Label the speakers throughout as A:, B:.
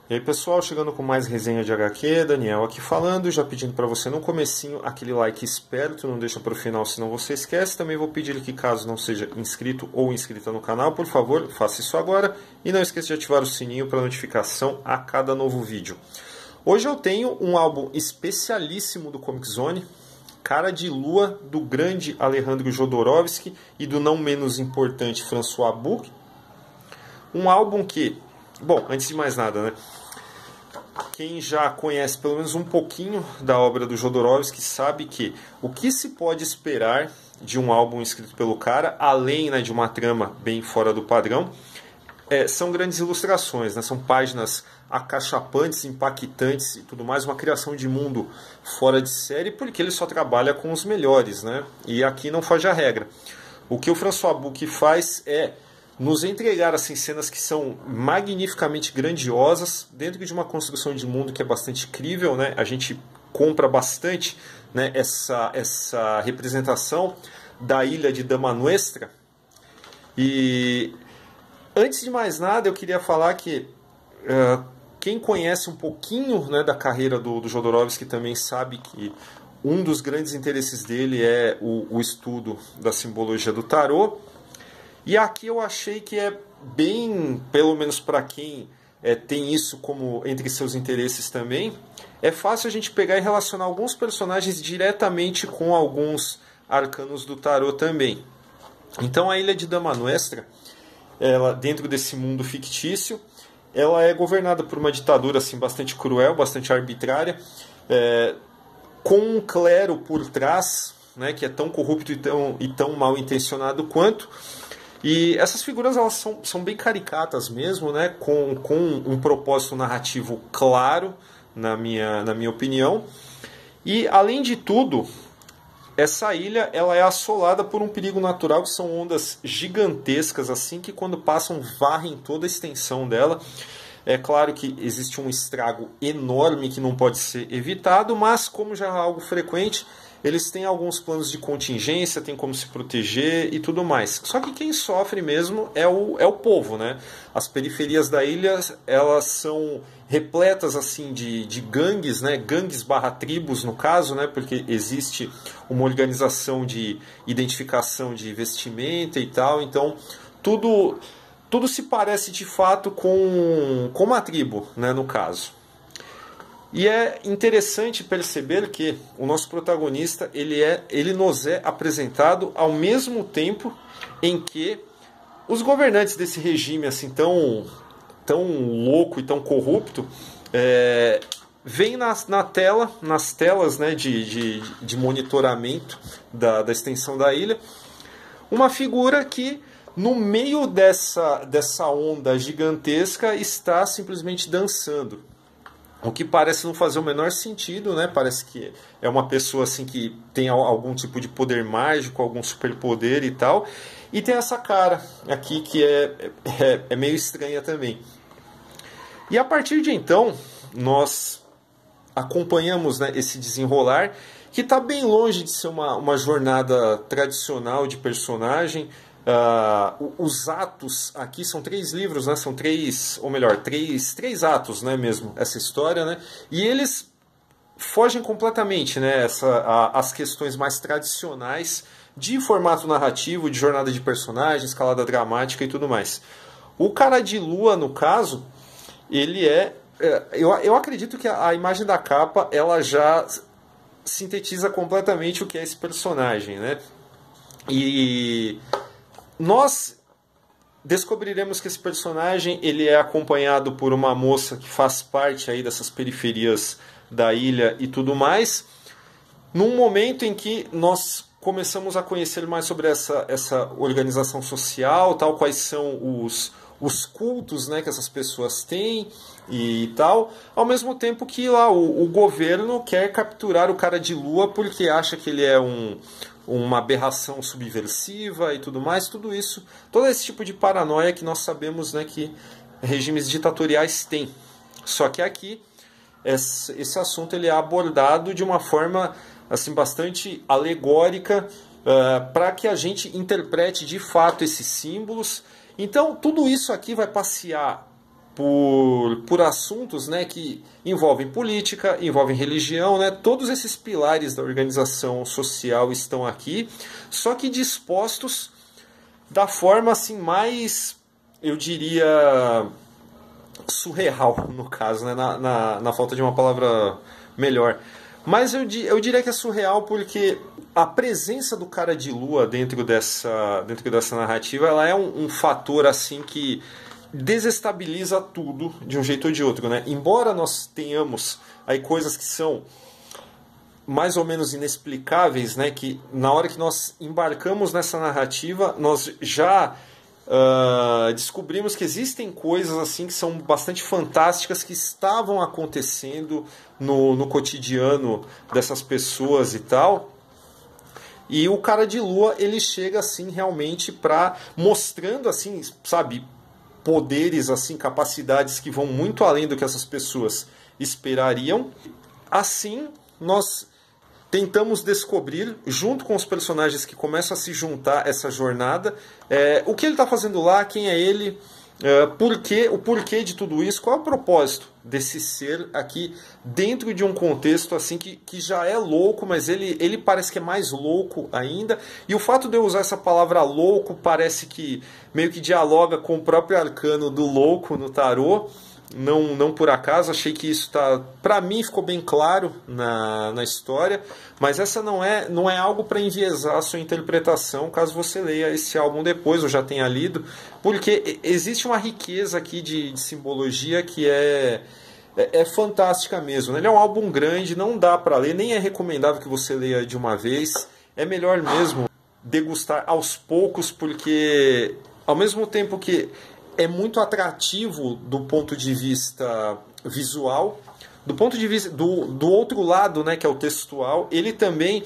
A: E aí pessoal, chegando com mais resenha de HQ, Daniel aqui falando, já pedindo para você no comecinho aquele like esperto, não deixa para o final senão você esquece. Também vou pedir que caso não seja inscrito ou inscrita no canal, por favor, faça isso agora. E não esqueça de ativar o sininho para notificação a cada novo vídeo. Hoje eu tenho um álbum especialíssimo do Comic Zone, Cara de Lua, do grande Alejandro Jodorowsky e do não menos importante François Bouck. Um álbum que, bom, antes de mais nada, né? Quem já conhece pelo menos um pouquinho da obra do Jodorowsky sabe que o que se pode esperar de um álbum escrito pelo cara, além, né, de uma trama bem fora do padrão, são grandes ilustrações, né? São páginas acachapantes, impactantes e tudo mais, uma criação de mundo fora de série, porque ele só trabalha com os melhores, né? E aqui não foge a regra. O que o François Bouck faz é nos entregar assim, cenas que são magnificamente grandiosas, dentro de uma construção de mundo que é bastante crível, né? A gente compra bastante, né, essa representação da ilha de Dama Nuestra. E antes de mais nada, eu queria falar que quem conhece um pouquinho, né, da carreira do Jodorowsky também sabe que um dos grandes interesses dele é o estudo da simbologia do tarô. E aqui eu achei que é bem, pelo menos para quem tem isso como entre seus interesses também, é fácil a gente pegar e relacionar alguns personagens diretamente com alguns arcanos do tarô também. Então a ilha de Dama Nuestra, ela, dentro desse mundo fictício, ela é governada por uma ditadura assim, bastante cruel, bastante arbitrária, com um clero por trás, né, que é tão corrupto e tão mal intencionado quanto. E essas figuras elas são bem caricatas mesmo, né, com um propósito narrativo claro, na minha opinião. E, além de tudo, essa ilha ela é assolada por um perigo natural, que são ondas gigantescas, assim, que quando passam varrem toda a extensão dela. É claro que existe um estrago enorme que não pode ser evitado, mas como já é algo frequente, eles têm alguns planos de contingência, tem como se proteger e tudo mais. Só que quem sofre mesmo é o povo, né? As periferias da ilha, elas são repletas assim de gangues, né? Gangues barra tribos no caso, né? Porque existe uma organização de identificação de vestimenta e tal. Então tudo se parece de fato com uma tribo, né? No caso. E é interessante perceber que o nosso protagonista ele nos é apresentado ao mesmo tempo em que os governantes desse regime assim tão louco e tão corrupto vêm nas telas, né, de monitoramento da extensão da ilha, uma figura que no meio dessa onda gigantesca está simplesmente dançando. O que parece não fazer o menor sentido, né? Parece que é uma pessoa assim que tem algum tipo de poder mágico, algum superpoder e tal. E tem essa cara aqui que é meio estranha também. E a partir de então, nós acompanhamos, né, esse desenrolar, que está bem longe de ser uma jornada tradicional de personagem. Os atos aqui são 3 livros, né? São 3, ou melhor, 3 atos, né, mesmo, essa história, né? E eles fogem completamente, né, as questões mais tradicionais de formato narrativo, de jornada de personagem, escalada dramática e tudo mais. O Cara de Lua, no caso, ele eu acredito que a imagem da capa ela já sintetiza completamente o que é esse personagem, né? E nós descobriremos que esse personagem ele é acompanhado por uma moça que faz parte aí dessas periferias da ilha e tudo mais, num momento em que nós começamos a conhecer mais sobre essa organização social, tal, quais são os cultos, né, que essas pessoas têm e tal, ao mesmo tempo que lá o governo quer capturar o Cara de Lua porque acha que ele é uma aberração subversiva e tudo mais, tudo isso, todo esse tipo de paranoia que nós sabemos, né, que regimes ditatoriais têm. Só que aqui esse assunto ele é abordado de uma forma assim bastante alegórica, para que a gente interprete de fato esses símbolos. Então tudo isso aqui vai passear por assuntos, né, que envolvem política, envolvem religião, né, todos esses pilares da organização social estão aqui, só que dispostos da forma assim mais, eu diria, surreal, no caso, né, na falta de uma palavra melhor. Mas eu diria que é surreal porque a presença do cara de lua dentro dessa narrativa, ela é um fator assim que desestabiliza tudo de um jeito ou de outro, né? Embora nós tenhamos aí coisas que são mais ou menos inexplicáveis, né? Que na hora que nós embarcamos nessa narrativa, nós já descobrimos que existem coisas assim que são bastante fantásticas que estavam acontecendo no cotidiano dessas pessoas e tal. E o cara de lua, ele chega assim realmente para mostrando assim, sabe, poderes, assim, capacidades que vão muito além do que essas pessoas esperariam. Assim, nós tentamos descobrir, junto com os personagens que começam a se juntar essa jornada, o que ele está fazendo lá, quem é ele, o porquê de tudo isso, qual é o propósito desse ser aqui dentro de um contexto assim que já é louco, mas ele parece que é mais louco ainda. E o fato de eu usar essa palavra louco parece que meio que dialoga com o próprio arcano do louco no tarô. Não por acaso, achei que isso para mim ficou bem claro na história, mas essa não é algo para enviesar a sua interpretação caso você leia esse álbum depois ou já tenha lido, porque existe uma riqueza aqui de simbologia que é fantástica mesmo, né? Ele é um álbum grande, não dá para ler, nem é recomendável que você leia de uma vez, é melhor mesmo degustar aos poucos, porque ao mesmo tempo que é muito atrativo do ponto de vista visual, do ponto de vista do outro lado, né, que é o textual, ele também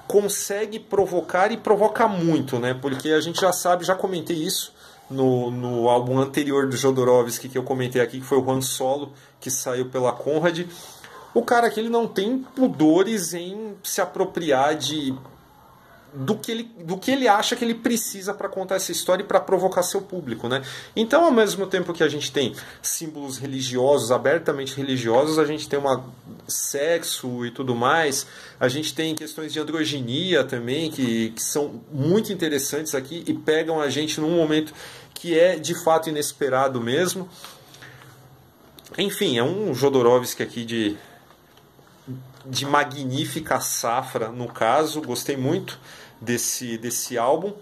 A: consegue provocar e provoca muito, né, porque a gente já sabe, já comentei isso no álbum anterior do Jodorowsky que eu comentei aqui, que foi o Han Solo, que saiu pela Conrad. O cara aqui ele não tem pudores em se apropriar do que ele acha que ele precisa para contar essa história e para provocar seu público, né? Então, ao mesmo tempo que a gente tem símbolos religiosos, abertamente religiosos, a gente tem sexo e tudo mais, a gente tem questões de androginia também, que são muito interessantes aqui e pegam a gente num momento que é de fato inesperado mesmo. Enfim, é um Jodorowsky aqui de magnífica safra, no caso, gostei muito desse álbum.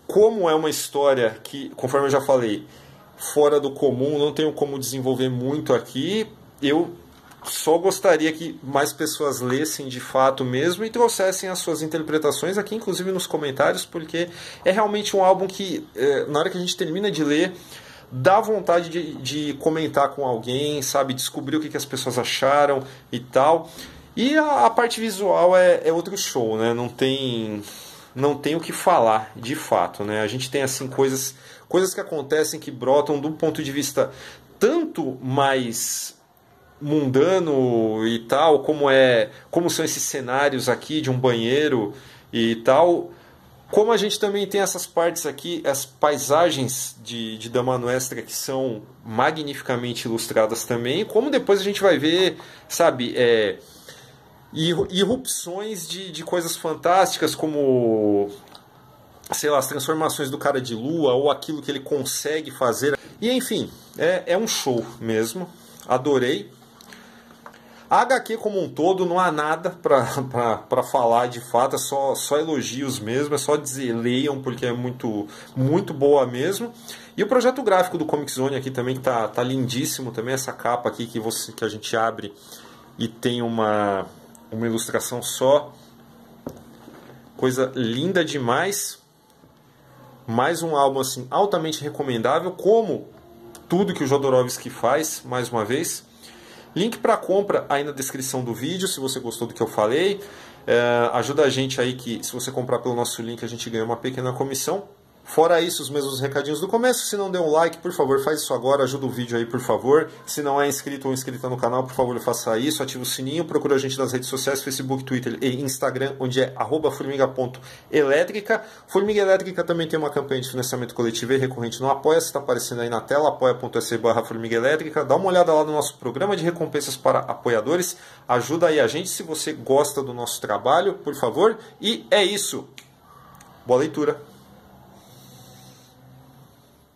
A: Como é uma história que, conforme eu já falei, fora do comum, não tenho como desenvolver muito aqui, eu só gostaria que mais pessoas lessem de fato mesmo e trouxessem as suas interpretações aqui, inclusive nos comentários, porque é realmente um álbum que, na hora que a gente termina de ler, dá vontade de comentar com alguém, sabe, descobrir o que as pessoas acharam e tal. E a parte visual é outro show, né? Não tem o que falar, de fato, né? A gente tem assim coisas que acontecem, que brotam do ponto de vista tanto mais mundano e tal, como são esses cenários aqui de um banheiro e tal. Como a gente também tem essas partes aqui, as paisagens de Dama Nuestra que são magnificamente ilustradas também, como depois a gente vai ver, sabe, irrupções de coisas fantásticas, como, sei lá, as transformações do cara de lua, ou aquilo que ele consegue fazer. E enfim, é um show mesmo, adorei. A HQ como um todo não há nada para falar de fato, é só elogios mesmo, é só dizer, leiam, porque é muito, muito boa mesmo. E o projeto gráfico do Comic Zone aqui também tá lindíssimo, também essa capa aqui que a gente abre e tem uma ilustração só, coisa linda demais. Mais um álbum assim altamente recomendável, como tudo que o Jodorowsky faz, mais uma vez. Link para compra aí na descrição do vídeo, se você gostou do que eu falei. Ajuda a gente aí, que se você comprar pelo nosso link a gente ganha uma pequena comissão. Fora isso, os mesmos recadinhos do começo. Se não deu um like, por favor, faz isso agora. Ajuda o vídeo aí, por favor. Se não é inscrito ou inscrita no canal, por favor, faça isso. Ativa o sininho. Procura a gente nas redes sociais, Facebook, Twitter e Instagram, onde é @formiga.elétrica. Formiga Elétrica também tem uma campanha de financiamento coletivo e recorrente no Apoia-se. Está aparecendo aí na tela, apoia.se/Formiga Elétrica. Dá uma olhada lá no nosso programa de recompensas para apoiadores. Ajuda aí a gente se você gosta do nosso trabalho, por favor. E é isso. Boa leitura.